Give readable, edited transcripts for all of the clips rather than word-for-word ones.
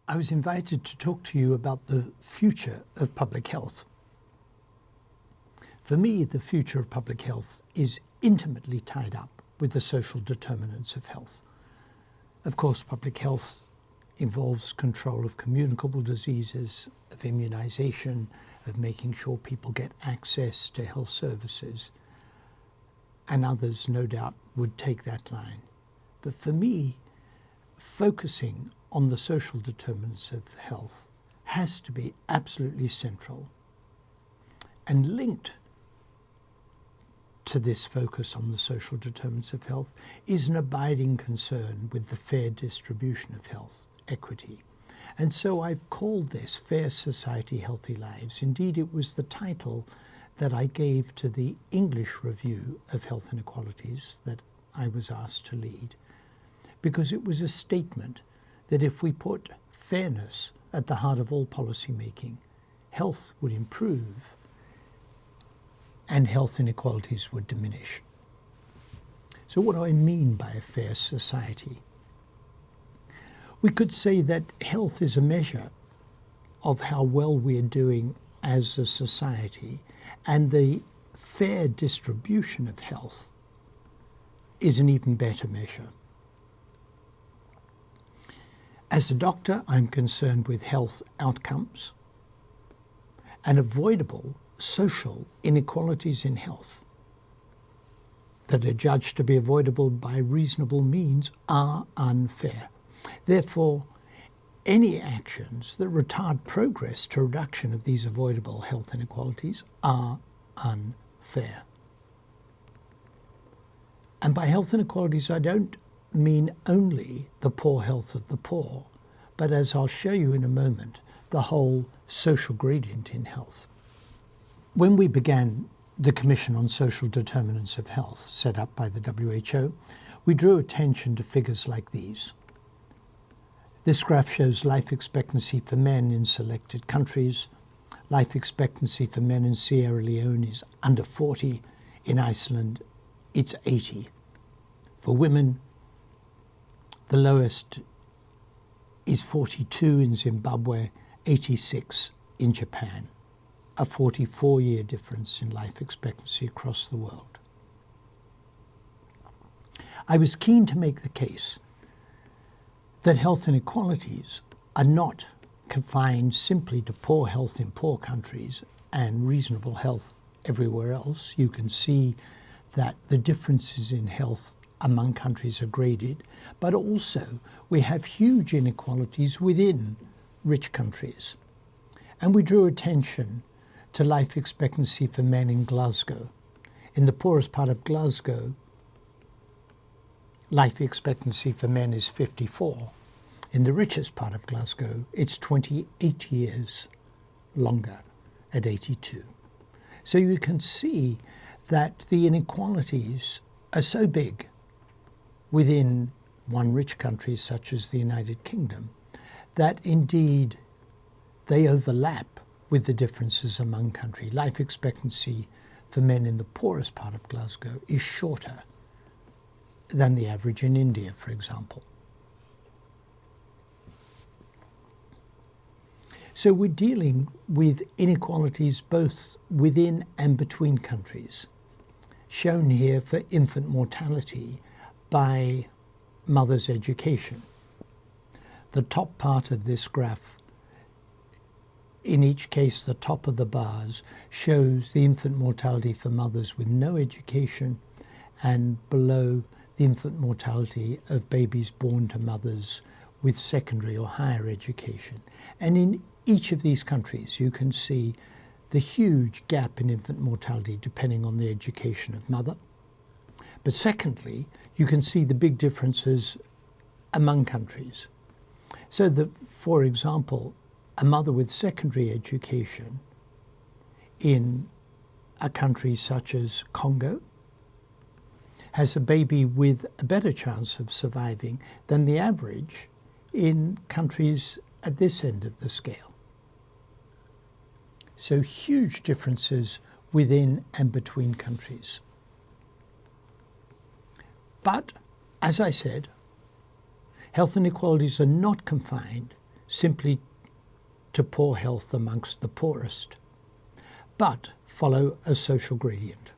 I was invited to talk to you about the future of public health. For me, the future of public health is intimately tied up with the social determinants of health. Of course, public health involves control of communicable diseases, of immunization, of making sure people get access to health services, and others, no doubt, would take that line. But for me, focusing on the social determinants of health has to be absolutely central. And linked to this focus on the social determinants of health is an abiding concern with the fair distribution of health, equity. And so I've called this Fair Society, Healthy Lives. Indeed, it was the title that I gave to the English review of health inequalities that I was asked to lead, because it was a statement that if we put fairness at the heart of all policy making, health would improve and health inequalities would diminish. So what do I mean by a fair society? We could say that health is a measure of how well we are doing as a society, and the fair distribution of health is an even better measure. As a doctor, I'm concerned with health outcomes and avoidable social inequalities in health that are judged to be avoidable by reasonable means are unfair. Therefore, any actions that retard progress to reduction of these avoidable health inequalities are unfair. And by health inequalities, I don't mean only the poor health of the poor, but as I'll show you in a moment, the whole social gradient in health. When we began the Commission on Social Determinants of Health, set up by the WHO, we drew attention to figures like these. This graph shows life expectancy for men in selected countries. Life expectancy for men in Sierra Leone is under 40. In Iceland, it's 80. For women, the lowest is 42 in Zimbabwe, 86 in Japan, a 44-year difference in life expectancy across the world. I was keen to make the case that health inequalities are not confined simply to poor health in poor countries and reasonable health everywhere else. You can see that the differences in health among countries are graded, but also we have huge inequalities within rich countries. And we drew attention to life expectancy for men in Glasgow. In the poorest part of Glasgow, life expectancy for men is 54. In the richest part of Glasgow, it's 28 years longer at 82. So you can see that the inequalities are so big within one rich country such as the United Kingdom that indeed they overlap with the differences among countries. Life expectancy for men in the poorest part of Glasgow is shorter than the average in India, for example. So we're dealing with inequalities both within and between countries, shown here for infant mortality by mother's education. The top part of this graph, in each case the top of the bars, shows the infant mortality for mothers with no education, and below the infant mortality of babies born to mothers with secondary or higher education. And in each of these countries you can see the huge gap in infant mortality depending on the education of mother. But secondly, you can see the big differences among countries. So that, for example, a mother with secondary education in a country such as Congo has a baby with a better chance of surviving than the average in countries at this end of the scale. So huge differences within and between countries. But, as I said, health inequalities are not confined simply to poor health amongst the poorest, but follow a social gradient.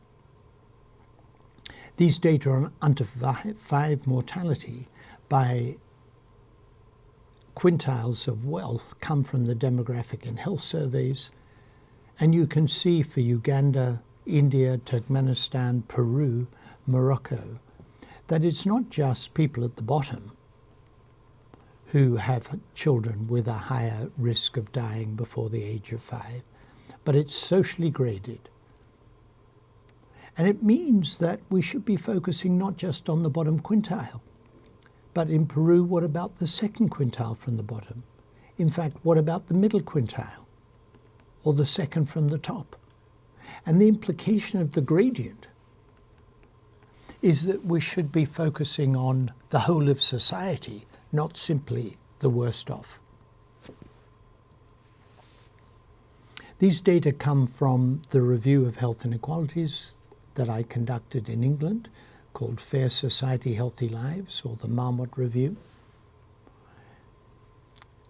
These data on under 5 mortality by quintiles of wealth come from the demographic and health surveys, and you can see for Uganda, India, Turkmenistan, Peru, Morocco, that it's not just people at the bottom who have children with a higher risk of dying before the age of 5, but it's socially graded. And it means that we should be focusing not just on the bottom quintile, but in Peru, what about the second quintile from the bottom? In fact, what about the middle quintile, or the second from the top? And the implication of the gradient is that we should be focusing on the whole of society, not simply the worst off. These data come from the review of health inequalities that I conducted in England, called Fair Society, Healthy Lives, or the Marmot Review.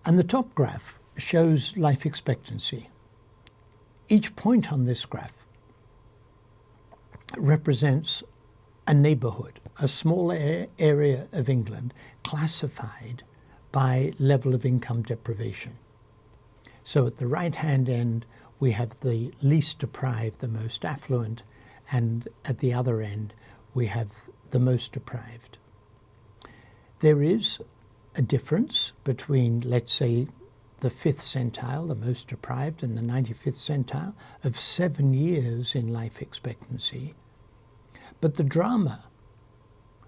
And the top graph shows life expectancy. Each point on this graph represents a neighbourhood, a small area of England classified by level of income deprivation. So at the right-hand end, we have the least deprived, the most affluent, and at the other end, we have the most deprived. There is a difference between, let's say, the 5th centile, the most deprived, and the 95th centile of 7 years in life expectancy. But the drama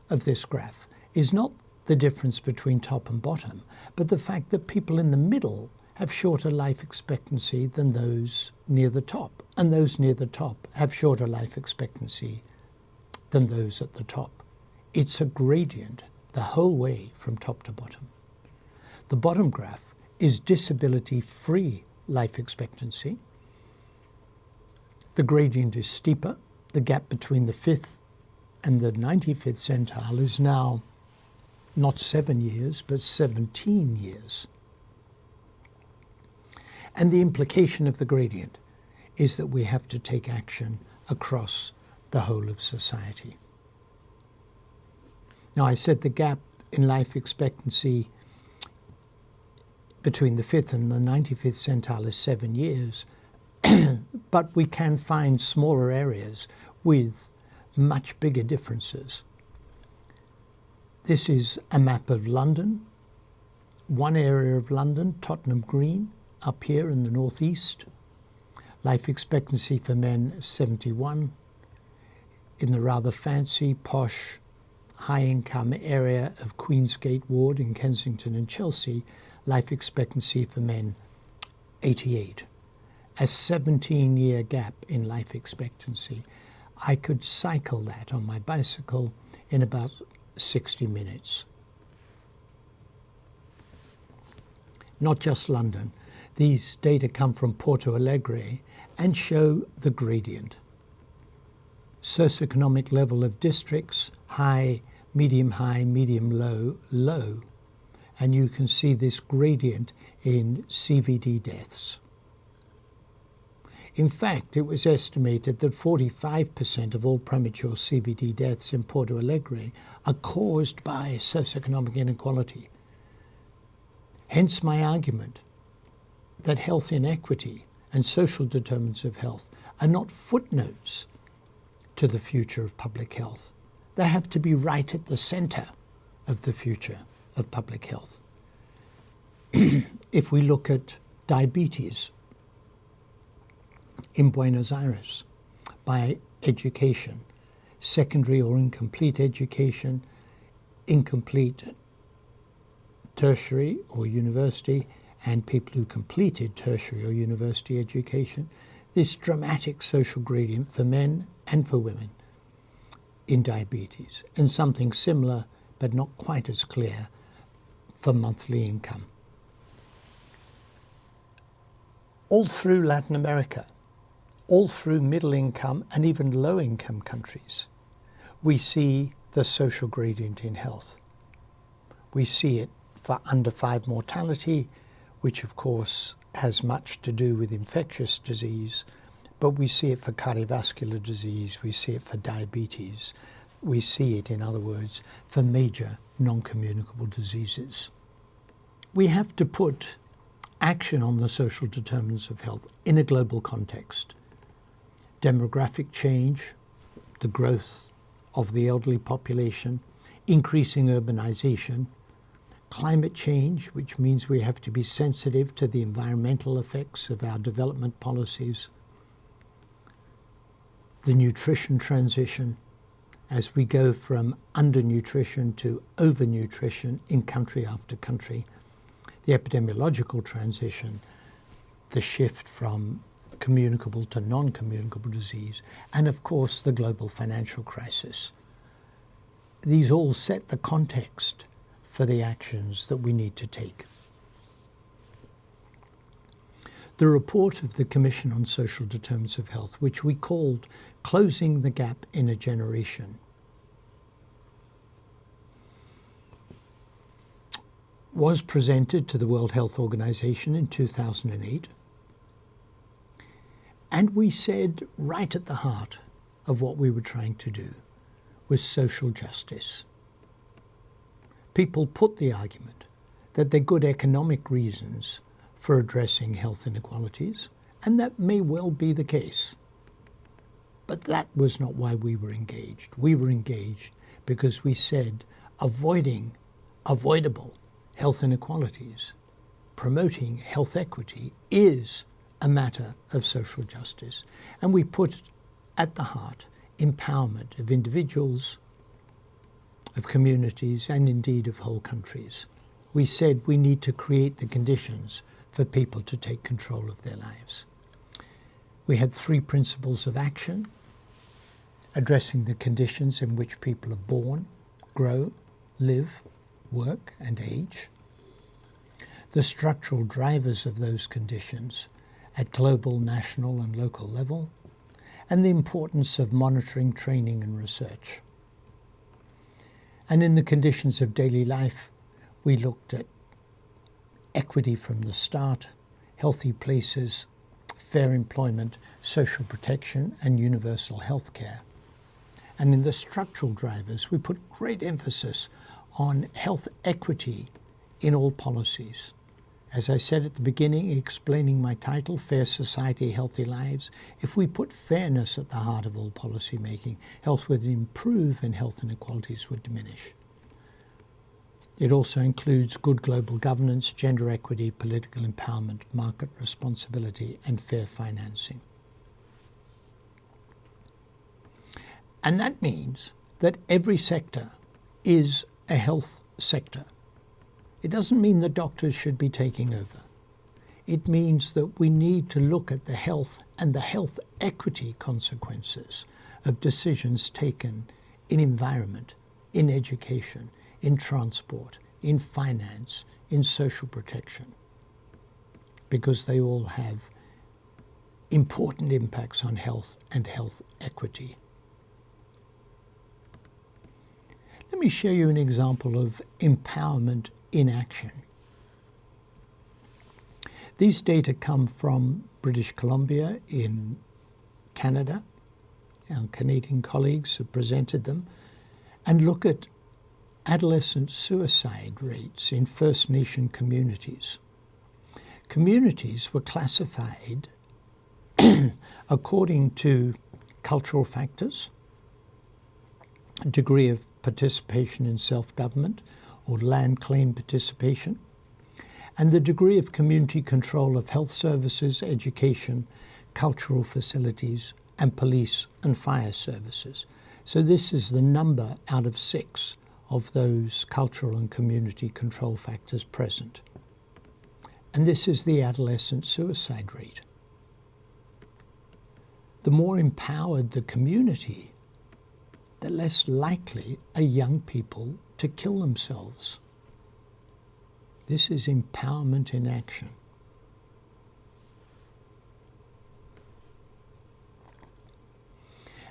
of this graph is not the difference between top and bottom, but the fact that people in the middle have shorter life expectancy than those near the top, and those near the top have shorter life expectancy than those at the top. It's a gradient the whole way from top to bottom. The bottom graph is disability-free life expectancy. The gradient is steeper. The gap between the 5th and the 95th centile is now not 7 years, but 17 years. And the implication of the gradient is that we have to take action across the whole of society. Now, I said the gap in life expectancy between the 5th and the 95th centile is 7 years, but we can find smaller areas with much bigger differences. This is a map of London. One area of London, Tottenham Green, up here in the northeast. Life expectancy for men 71. In the rather fancy, posh, high-income area of Queensgate Ward in Kensington and Chelsea, life expectancy for men 88. A 17-year gap in life expectancy. I could cycle that on my bicycle in about 60 minutes. Not just London. These data come from Porto Alegre and show the gradient. Socioeconomic level of districts, high, medium, low, low. And you can see this gradient in CVD deaths. In fact, it was estimated that 45% of all premature CVD deaths in Porto Alegre are caused by socioeconomic inequality. Hence my argument that health inequity and social determinants of health are not footnotes to the future of public health. They have to be right at the center of the future of public health. If we look at diabetes in Buenos Aires, by education, secondary or incomplete education, incomplete tertiary or university, and people who completed tertiary or university education, this dramatic social gradient for men and for women in diabetes, and something similar but not quite as clear for monthly income. All through Latin America, all through middle income and even low income countries, we see the social gradient in health. We see it for under 5 mortality, which of course has much to do with infectious disease, but we see it for cardiovascular disease, we see it for diabetes, we see it, in other words, for major non-communicable diseases. We have to put action on the social determinants of health in a global context. Demographic change, the growth of the elderly population, increasing urbanization, climate change, which means we have to be sensitive to the environmental effects of our development policies, the nutrition transition, as we go from undernutrition to overnutrition in country after country, the epidemiological transition, the shift from communicable to non-communicable disease, and of course the global financial crisis. These all set the context for the actions that we need to take. The report of the Commission on Social Determinants of Health, which we called Closing the Gap in a Generation, was presented to the World Health Organization in 2008. And we said right at the heart of what we were trying to do was social justice. People put the argument that there are good economic reasons for addressing health inequalities, and that may well be the case. But that was not why we were engaged. We were engaged because we said avoiding avoidable health inequalities, promoting health equity is a matter of social justice. And we put at the heart empowerment of individuals, of communities, and indeed of whole countries. We said we need to create the conditions for people to take control of their lives. We had 3 principles of action: addressing the conditions in which people are born, grow, live, work, and age; the structural drivers of those conditions at global, national, and local level; and the importance of monitoring, training, and research. And in the conditions of daily life, we looked at equity from the start, healthy places, fair employment, social protection, and universal health care. And in the structural drivers, we put great emphasis on health equity in all policies. As I said at the beginning, explaining my title, Fair Society, Healthy Lives, if we put fairness at the heart of all policy making, health would improve and health inequalities would diminish. It also includes good global governance, gender equity, political empowerment, market responsibility, and fair financing. And that means that every sector is a health sector. It doesn't mean that doctors should be taking over. It means that we need to look at the health and the health equity consequences of decisions taken in environment, in education, in transport, in finance, in social protection, because they all have important impacts on health and health equity. Let me show you an example of empowerment in action. These data come from British Columbia in Canada. Our Canadian colleagues have presented them, and look at adolescent suicide rates in First Nation communities. Communities were classified according to cultural factors, degree of participation in self-government or land claim participation, and the degree of community control of health services, education, cultural facilities, and police and fire services. So this is the number out of 6 of those cultural and community control factors present. And this is the adolescent suicide rate. The more empowered the community, the less likely are young people to kill themselves. This is empowerment in action.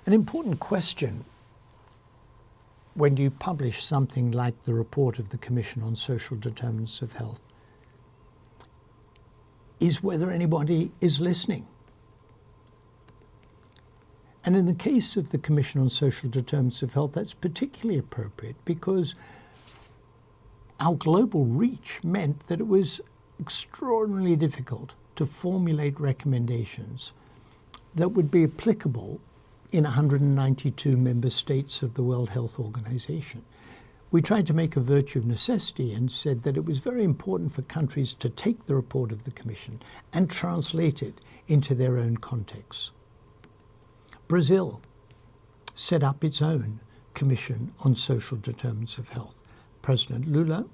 An important question when you publish something like the report of the Commission on Social Determinants of Health is whether anybody is listening. And in the case of the Commission on Social Determinants of Health, that's particularly appropriate because our global reach meant that it was extraordinarily difficult to formulate recommendations that would be applicable in 192 member states of the World Health Organization. We tried to make a virtue of necessity and said that it was very important for countries to take the report of the Commission and translate it into their own contexts. Brazil set up its own Commission on Social Determinants of Health. President Lula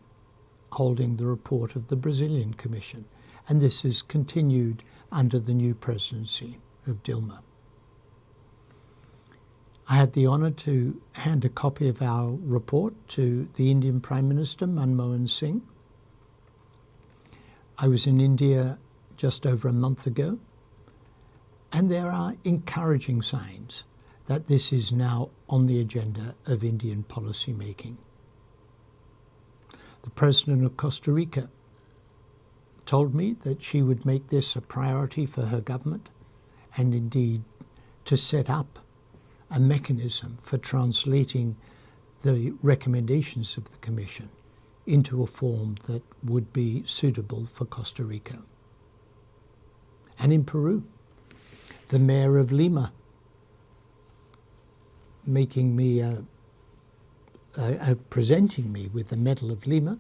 holding the report of the Brazilian Commission, and this is continued under the new presidency of Dilma. I had the honour to hand a copy of our report to the Indian Prime Minister, Manmohan Singh. I was in India just over a month ago, and there are encouraging signs that this is now on the agenda of Indian policy making. The President of Costa Rica told me that she would make this a priority for her government and indeed to set up a mechanism for translating the recommendations of the Commission into a form that would be suitable for Costa Rica. And in Peru, the mayor of Lima making me presenting me with the Medal of Lima,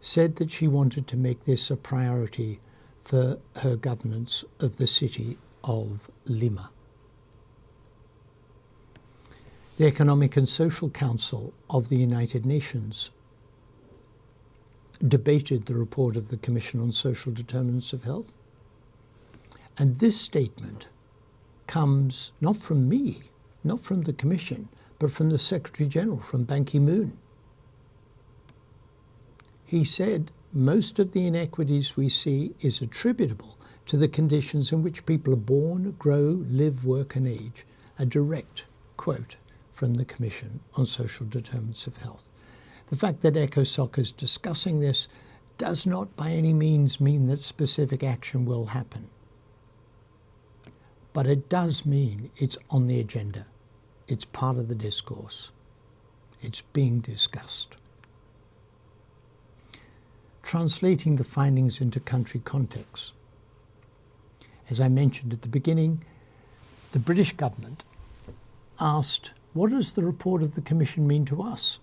said that she wanted to make this a priority for her governance of the city of Lima. The Economic and Social Council of the United Nations debated the report of the Commission on Social Determinants of Health. And this statement comes not from me, not from the Commission, but from the Secretary General, from Ban Ki-moon. He said, most of the inequities we see is attributable to the conditions in which people are born, grow, live, work and age. A direct quote from the Commission on Social Determinants of Health. The fact that ECOSOC is discussing this does not by any means mean that specific action will happen. But it does mean it's on the agenda. It's part of the discourse. It's being discussed. Translating the findings into country contexts. As I mentioned at the beginning, the British government asked, what does the report of the Commission mean to us?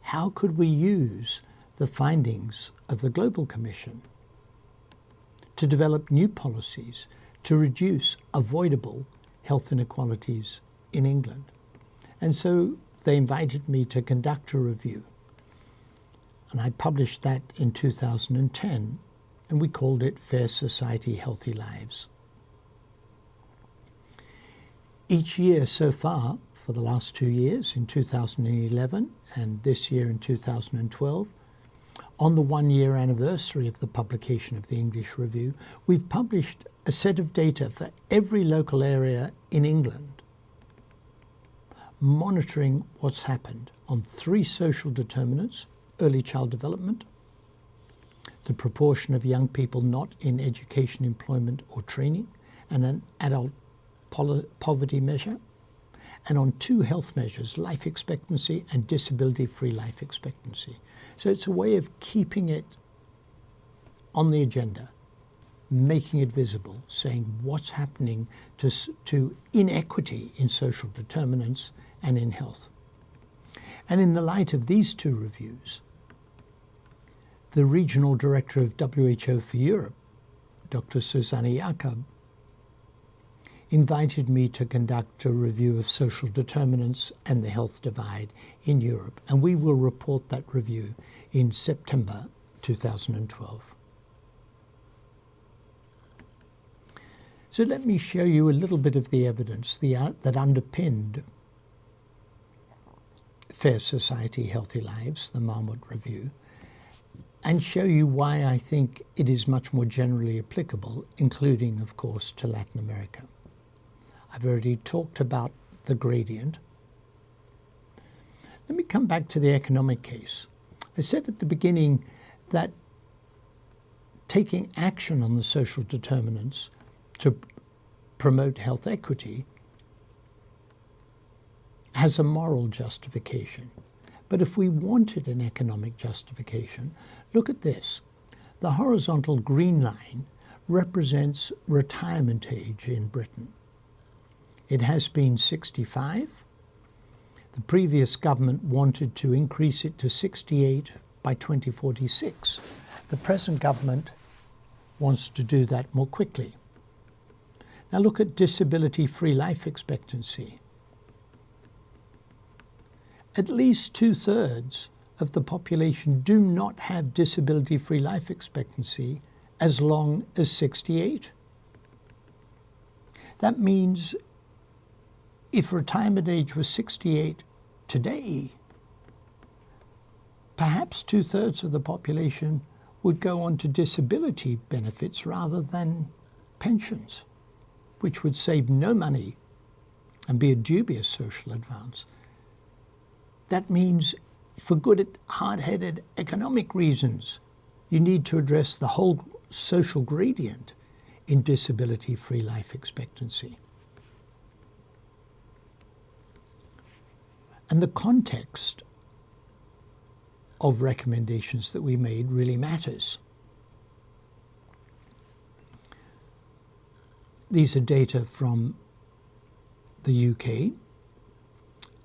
How could we use the findings of the Global Commission to develop new policies to reduce avoidable health inequalities in England? And so they invited me to conduct a review. And I published that in 2010, and we called it Fair Society, Healthy Lives. Each year so far, for the last 2 years, in 2011 and this year in 2012, on the 1-year anniversary of the publication of the English Review, we've published a set of data for every local area in England, monitoring what's happened on 3 social determinants: early child development, the proportion of young people not in education, employment or training, and an adult poverty measure, and on 2 health measures, life expectancy and disability-free life expectancy. So it's a way of keeping it on the agenda, making it visible, saying what's happening to inequity in social determinants and in health. And in the light of these 2 reviews, the Regional Director of WHO for Europe, Dr. Susanne Jakob, invited me to conduct a review of social determinants and the health divide in Europe, and we will report that review in September 2012. So let me show you a little bit of the evidence that underpinned Fair Society, Healthy Lives, the Marmot Review, and show you why I think it is much more generally applicable, including, of course, to Latin America. I've already talked about the gradient. Let me come back to the economic case. I said at the beginning that taking action on the social determinants to promote health equity has a moral justification. But if we wanted an economic justification, look at this. The horizontal green line represents retirement age in Britain. It has been 65. The previous government wanted to increase it to 68 by 2046. The present government wants to do that more quickly. Now look at disability-free life expectancy. At least 2/3 of the population do not have disability-free life expectancy as long as 68. That means if retirement age was 68 today, perhaps 2/3 of the population would go on to disability benefits rather than pensions, which would save no money and be a dubious social advance. That means, for good, hard-headed economic reasons, you need to address the whole social gradient in disability-free life expectancy. And the context of recommendations that we made really matters. These are data from the UK,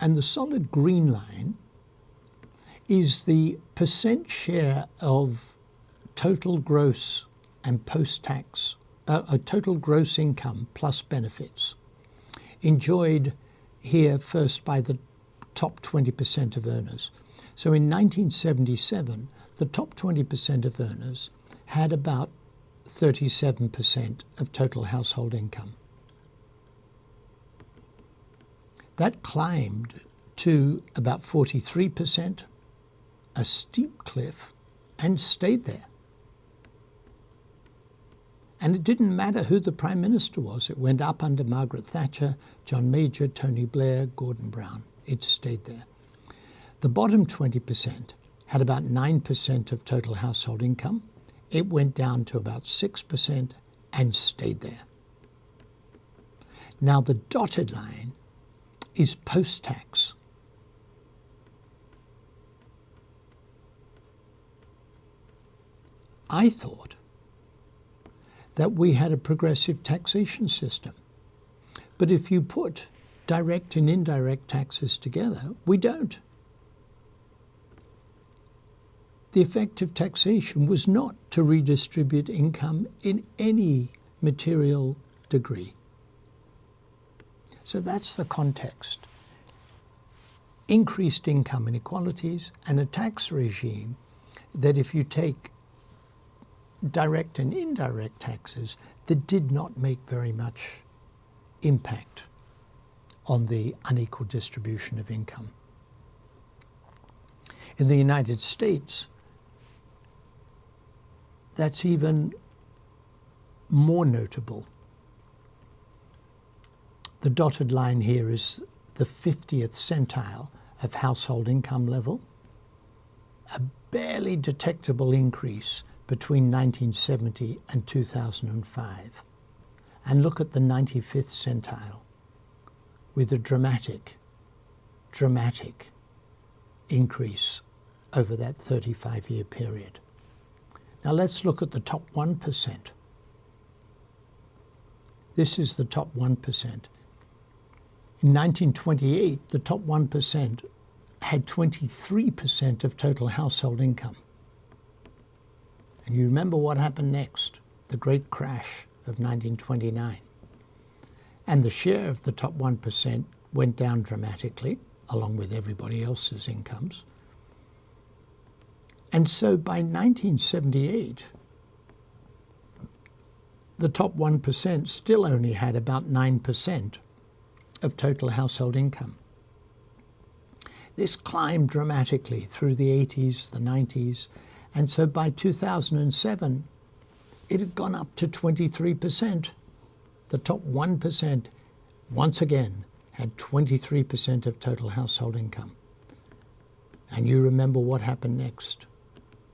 and the solid green line is the percent share of total gross and post-tax, total gross income plus benefits enjoyed here first by the top 20% of earners. So in 1977, the top 20% of earners had about 37% of total household income. That climbed to about 43%, a steep cliff, and stayed there. And it didn't matter who the Prime Minister was. It went up under Margaret Thatcher, John Major, Tony Blair, Gordon Brown. It stayed there. The bottom 20% had about 9% of total household income. It went down to about 6% and stayed there. Now the dotted line is post-tax. I thought that we had a progressive taxation system. But if you put direct and indirect taxes together, we don't. The effect of taxation was not to redistribute income in any material degree. So that's the context. Increased income inequalities and a tax regime that, if you take direct and indirect taxes, that did not make very much impact on the unequal distribution of income. In the United States, that's even more notable. The dotted line here is the 50th centile of household income level, a barely detectable increase between 1970 and 2005. And look at the 95th centile with a dramatic increase over that 35-year period. Now let's look at the top 1%. This is the top 1%. In 1928, the top 1% had 23% of total household income. And you remember what happened next, the great crash of 1929. And the share of the top 1% went down dramatically, along with everybody else's incomes. And so by 1978, the top 1% still only had about 9% of total household income. This climbed dramatically through the 80s, the 90s, and so by 2007, it had gone up to 23%. The top 1%, once again, had 23% of total household income. And you remember what happened next.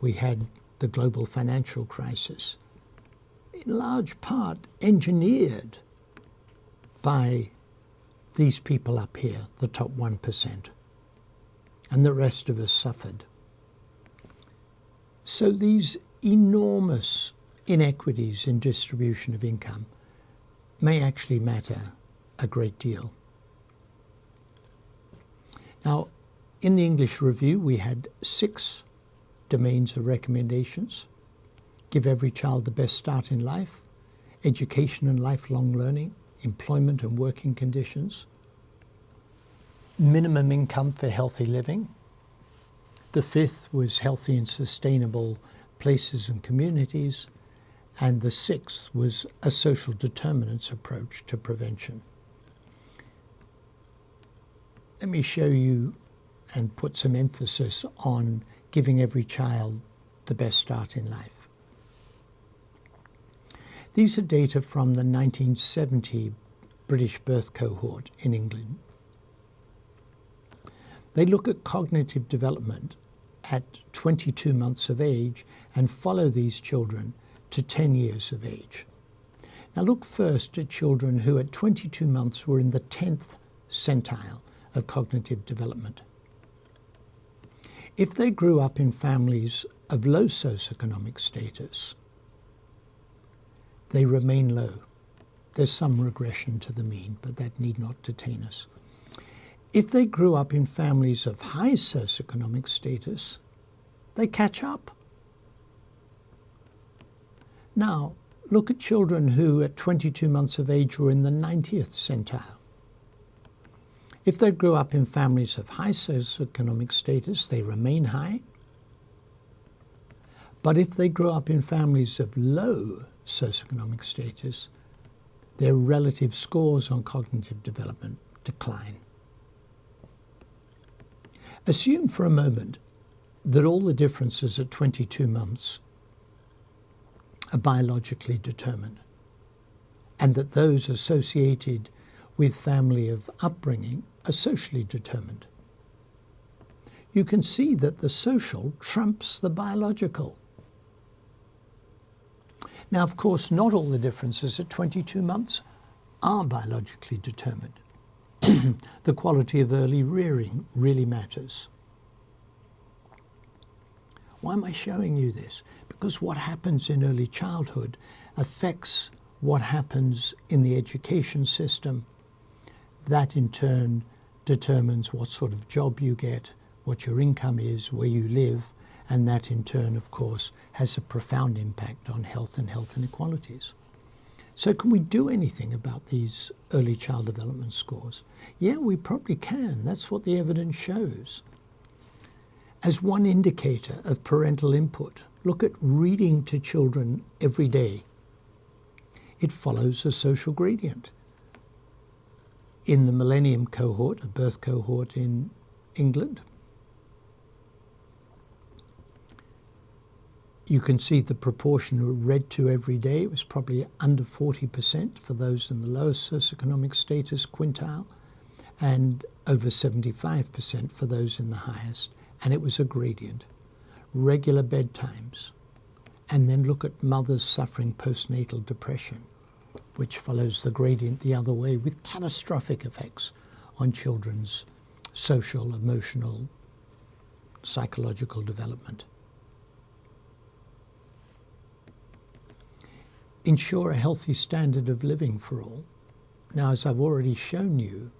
We had the global financial crisis, in large part engineered by these people up here, the top 1%, and the rest of us suffered. So these enormous inequities in distribution of income may actually matter a great deal. Now, in the English review, we had 6 domains of recommendations: give every child the best start in life, education and lifelong learning, employment and working conditions, minimum income for healthy living. The 5th was healthy and sustainable places and communities. And the 6th was a social determinants approach to prevention. Let me show you and put some emphasis on giving every child the best start in life. These are data from the 1970 British birth cohort in England. They look at cognitive development at 22 months of age and follow these children to 10 years of age. Now look first at children who at 22 months were in the 10th centile of cognitive development. If they grew up in families of low socioeconomic status, they remain low. There's some regression to the mean, but that need not detain us. If they grew up in families of high socioeconomic status, they catch up. Now, look at children who at 22 months of age were in the 90th centile. If they grew up in families of high socioeconomic status, they remain high. But if they grew up in families of low socioeconomic status, their relative scores on cognitive development decline. Assume for a moment that all the differences at 22 months are biologically determined, and that those associated with family of upbringing are socially determined. You can see that the social trumps the biological. Now, of course, not all the differences at 22 months are biologically determined. The quality of early rearing really matters. Why am I showing you this? Because what happens in early childhood affects what happens in the education system. That in turn determines what sort of job you get, what your income is, where you live, and that in turn, of course, has a profound impact on health and health inequalities. So can we do anything about these early child development scores? Yeah, we probably can. That's what the evidence shows. As one indicator of parental input, look at reading to children every day. It follows a social gradient. In the Millennium cohort, a birth cohort in England, you can see the proportion read to every day. It was probably under 40% for those in the lowest socioeconomic status quintile, and over 75% for those in the highest. And it was a gradient. Regular bedtimes. And then look at mothers suffering postnatal depression, which follows the gradient the other way with catastrophic effects on children's social, emotional, psychological development. Ensure a healthy standard of living for all. Now, as I've already shown you,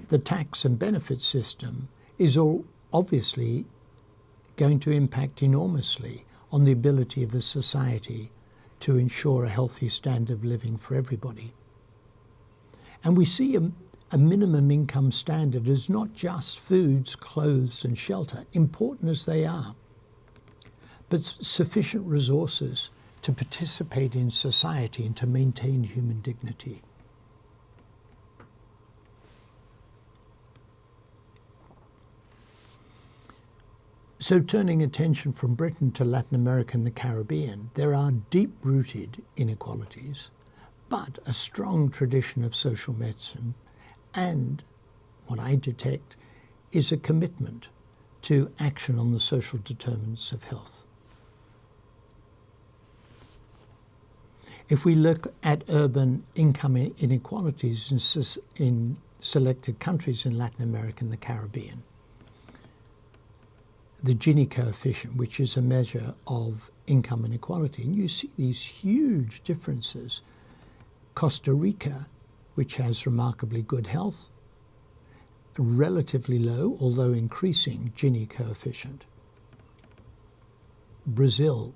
the tax and benefit system is obviously going to impact enormously on the ability of a society to ensure a healthy standard of living for everybody. And we see a minimum income standard as not just foods, clothes and shelter, important as they are, but sufficient resources to participate in society and to maintain human dignity. So turning attention from Britain to Latin America and the Caribbean, there are deep-rooted inequalities, but a strong tradition of social medicine, and what I detect is a commitment to action on the social determinants of health. If we look at urban income inequalities in selected countries in Latin America and the Caribbean, the Gini coefficient, which is a measure of income inequality, and you see these huge differences. Costa Rica, which has remarkably good health, relatively low, although increasing, Gini coefficient. Brazil,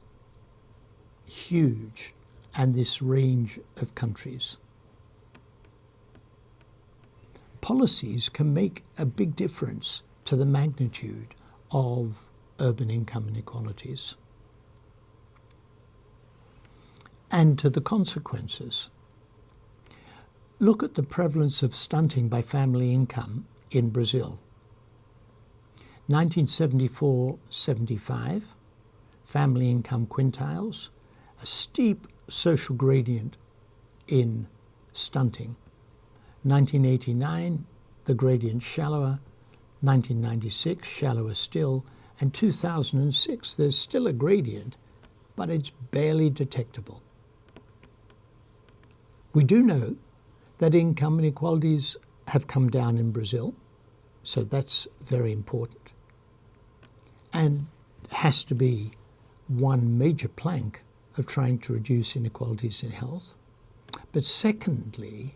huge, and this range of countries. Policies can make a big difference to the magnitude of urban income inequalities and to the consequences. Look at the prevalence of stunting by family income in Brazil. 1974-75, family income quintiles, a steep social gradient in stunting. 1989, the gradient shallower. 1996, shallower still. And 2006, there's still a gradient, but it's barely detectable. We do know that income inequalities have come down in Brazil, so that's very important, and has to be one major plank of trying to reduce inequalities in health. But secondly,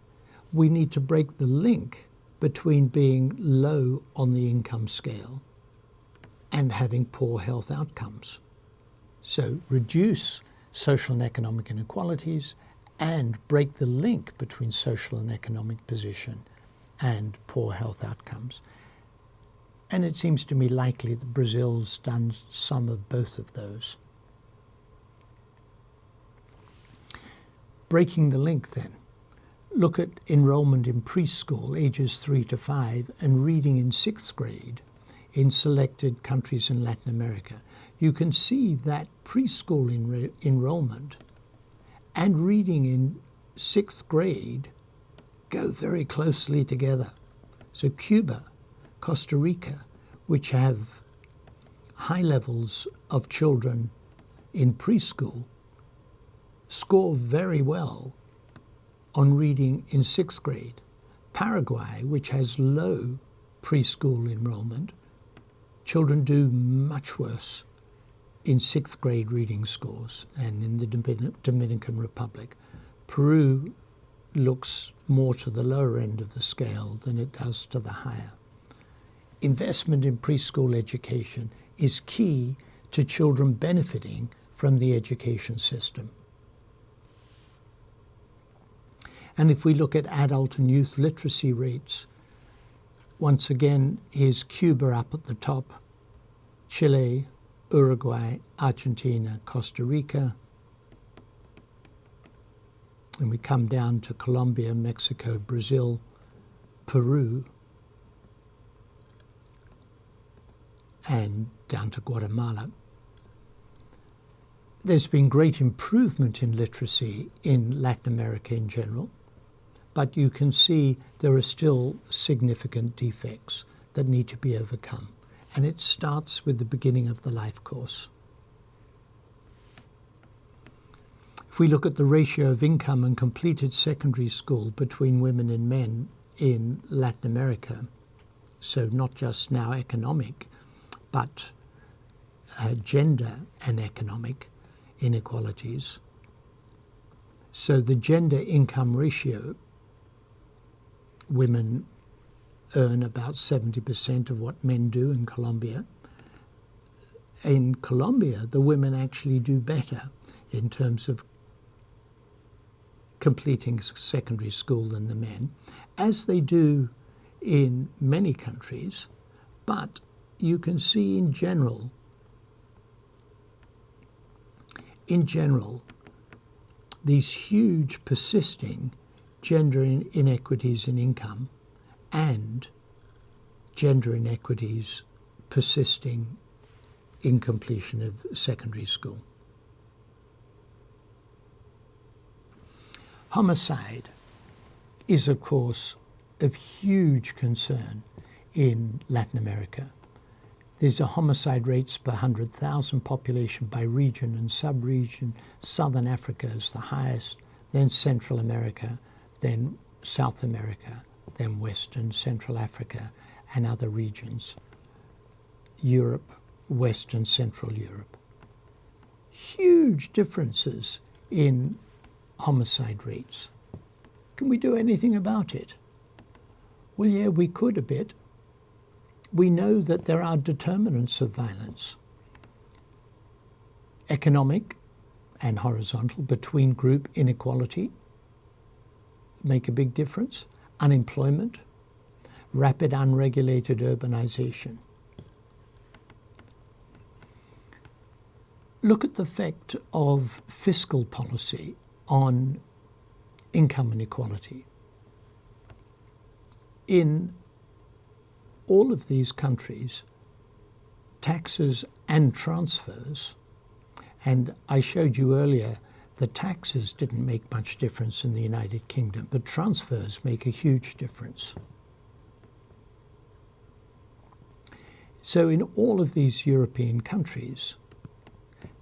we need to break the link between being low on the income scale and having poor health outcomes. So reduce social and economic inequalities and break the link between social and economic position and poor health outcomes. And it seems to me likely that Brazil's done some of both of those. Breaking the link then. Look at enrollment in preschool, ages 3 to 5, and reading in 6th grade in selected countries in Latin America. You can see that preschool enrollment and reading in 6th grade go very closely together. So Cuba, Costa Rica, which have high levels of children in preschool, score very well on reading in 6th grade. Paraguay, which has low preschool enrollment, children do much worse in 6th grade reading scores, and in the Dominican Republic. Peru looks more to the lower end of the scale than it does to the higher. Investment in preschool education is key to children benefiting from the education system. And if we look at adult and youth literacy rates, once again, here's Cuba up at the top, Chile, Uruguay, Argentina, Costa Rica. And we come down to Colombia, Mexico, Brazil, Peru, and down to Guatemala. There's been great improvement in literacy in Latin America in general, but you can see there are still significant defects that need to be overcome. And it starts with the beginning of the life course. If we look at the ratio of income and completed secondary school between women and men in Latin America, so not just now economic, but gender and economic inequalities. So the gender income ratio, women earn about 70% of what men do in Colombia. In Colombia, the women actually do better in terms of completing secondary school than the men, as they do in many countries. But you can see in general, these huge persisting gender inequities in income and gender inequities persisting in completion of secondary school. Homicide is, of course, of huge concern in Latin America. These are homicide rates per 100,000 population by region and sub-region. Southern Africa is the highest, then Central America, then South America, then Western Central Africa and other regions. Europe, West and Central Europe. Huge differences in homicide rates. Can we do anything about it? Well, yeah, we could a bit. We know that there are determinants of violence. Economic and horizontal, between group inequality make a big difference. Unemployment, rapid unregulated urbanization. Look at the effect of fiscal policy on income inequality. In all of these countries, taxes and transfers, and I showed you earlier that taxes didn't make much difference in the United Kingdom, but transfers make a huge difference. So in all of these European countries,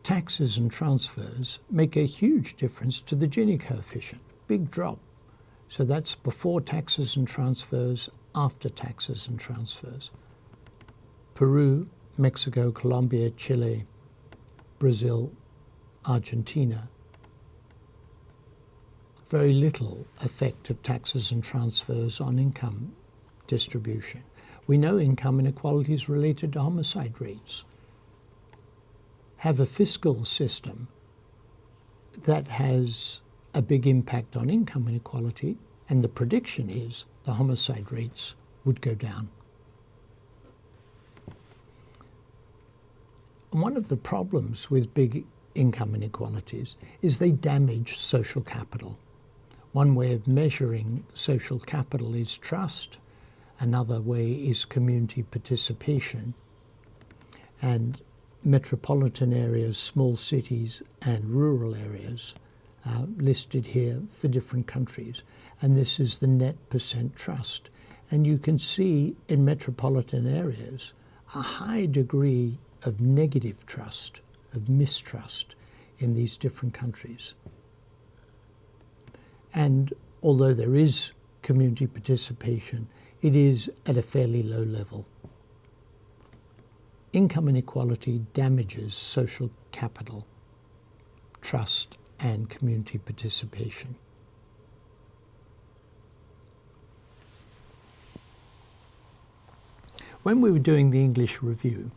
taxes and transfers make a huge difference to the Gini coefficient, big drop. So that's before taxes and transfers, after taxes and transfers. Peru, Mexico, Colombia, Chile, Brazil, Argentina. Very little effect of taxes and transfers on income distribution. We know income inequality is related to homicide rates. Have a fiscal system that has a big impact on income inequality, and the prediction is the homicide rates would go down. And one of the problems with big income inequalities is they damage social capital. One way of measuring social capital is trust. Another way is community participation. And metropolitan areas, small cities, and rural areas are listed here for different countries. And this is the net percent trust. And you can see in metropolitan areas a high degree of negative trust, of mistrust in these different countries. And although there is community participation, it is at a fairly low level. Income inequality damages social capital, trust, and community participation. When we were doing the English review,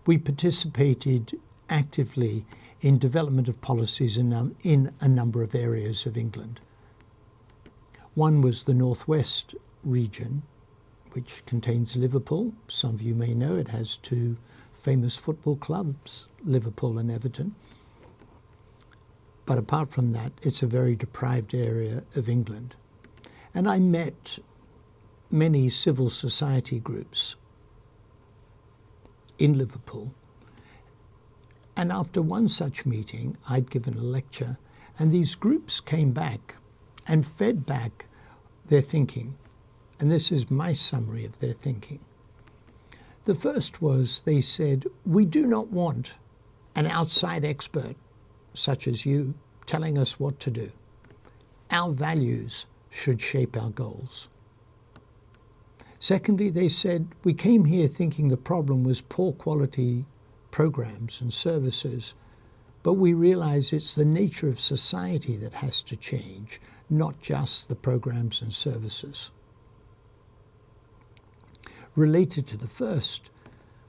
we participated actively in development of policies in a number of areas of England. One was the Northwest region, which contains Liverpool. Some of you may know it has two famous football clubs, Liverpool and Everton. But apart from that, it's a very deprived area of England. And I met many civil society groups in Liverpool. And after one such meeting, I'd given a lecture, and these groups came back and fed back their thinking. And this is my summary of their thinking. The first was, they said, we do not want an outside expert, such as you, telling us what to do. Our values should shape our goals. Secondly, they said, we came here thinking the problem was poor quality programs and services, but we realize it's the nature of society that has to change, not just the programs and services. Related to the first,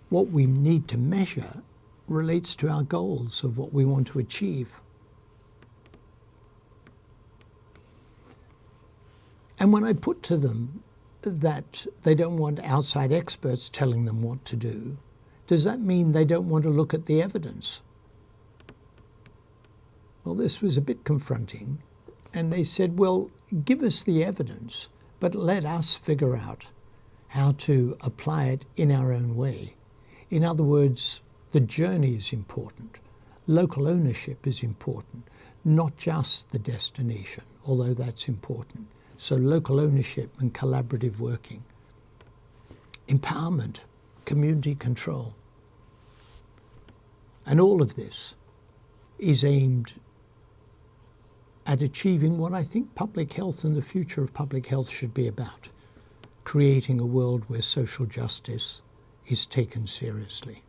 what we need to measure relates to our goals of what we want to achieve. And when I put to them that they don't want outside experts telling them what to do, does that mean they don't want to look at the evidence? Well, this was a bit confronting. And they said, well, give us the evidence, but let us figure out how to apply it in our own way. In other words, the journey is important. Local ownership is important, not just the destination, although that's important. So local ownership and collaborative working. Empowerment. community control. And all of this is aimed at achieving what I think public health and the future of public health should be about: creating a world where social justice is taken seriously.